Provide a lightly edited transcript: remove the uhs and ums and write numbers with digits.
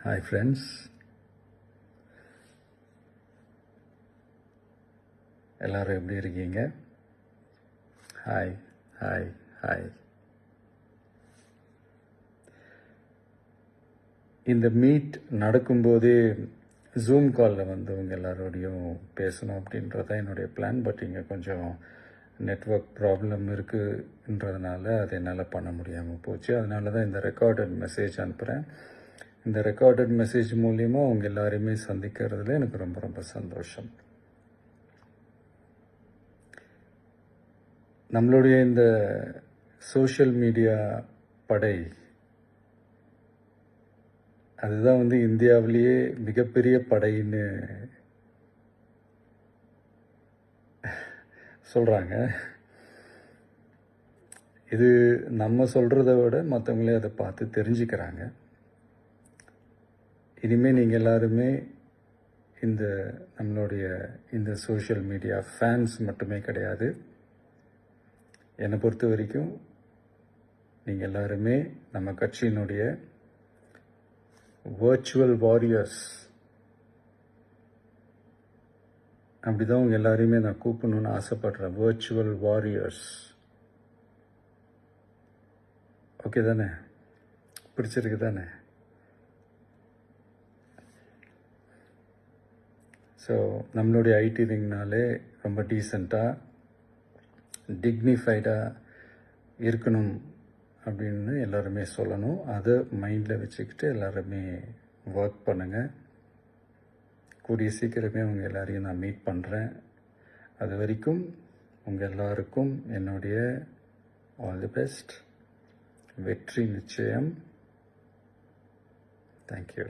Hi friends, எல்லோரும் எப்படி இருக்கீங்க? Hi hi hi. இந்த மீட் நடக்கும்போதே ஜூம் காலில் வந்து உங்கள் எல்லாரோடையும் பேசணும் அப்படின்றத என்னுடைய பிளான். பட் இங்கே கொஞ்சம் நெட்வொர்க் ப்ராப்ளம் இருக்குன்றதுனால அது என்னால் பண்ண முடியாமல் போச்சு. அதனால தான் இந்த ரெக்கார்டட் மெசேஜ் அனுப்புகிறேன். இந்த ரெக்கார்டட் மெசேஜ் மூலிமா அவங்க எல்லாரையுமே சந்திக்கிறதுல எனக்கு ரொம்ப ரொம்ப சந்தோஷம். நம்மளுடைய இந்த சோஷியல் மீடியா படை அதுதான் வந்து இந்தியாவிலேயே மிகப்பெரிய படைன்னு சொல்கிறாங்க. இது நம்ம சொல்கிறத விட மற்றவங்களே அதை பார்த்து தெரிஞ்சுக்கிறாங்க. இனிமேல் நீங்கள் எல்லாருமே இந்த நம்மளுடைய இந்த சோஷியல் மீடியா ஃபேன்ஸ் மட்டுமே கிடையாது. என்னை பொறுத்த வரைக்கும் நீங்கள் எல்லாருமே நம்ம கட்சியினுடைய வர்ச்சுவல் வாரியர்ஸ். அப்படிதான் உங்கள் எல்லாரையுமே நான் கூப்பிடணுன்னு ஆசைப்படுறேன். Virtual warriors. ஓகே தானே? பிடிச்சிருக்கு தானே? ஸோ நம்மளுடைய ஐடி விங்னாலே ரொம்ப டீசெண்டாக டிக்னிஃபைடாக இருக்கணும் அப்படின்னு எல்லாருமே சொல்லணும். அதை மைண்டில் வச்சுக்கிட்டு எல்லாருமே ஒர்க் பண்ணுங்கள். கூடிய சீக்கிரமே உங்கள் எல்லாரையும் நான் மீட் பண்ணுறேன். அது வரைக்கும் உங்கள் எல்லாருக்கும் என்னுடைய ஆல் தி பெஸ்ட். வெற்றி நிச்சயம். தேங்க்யூ.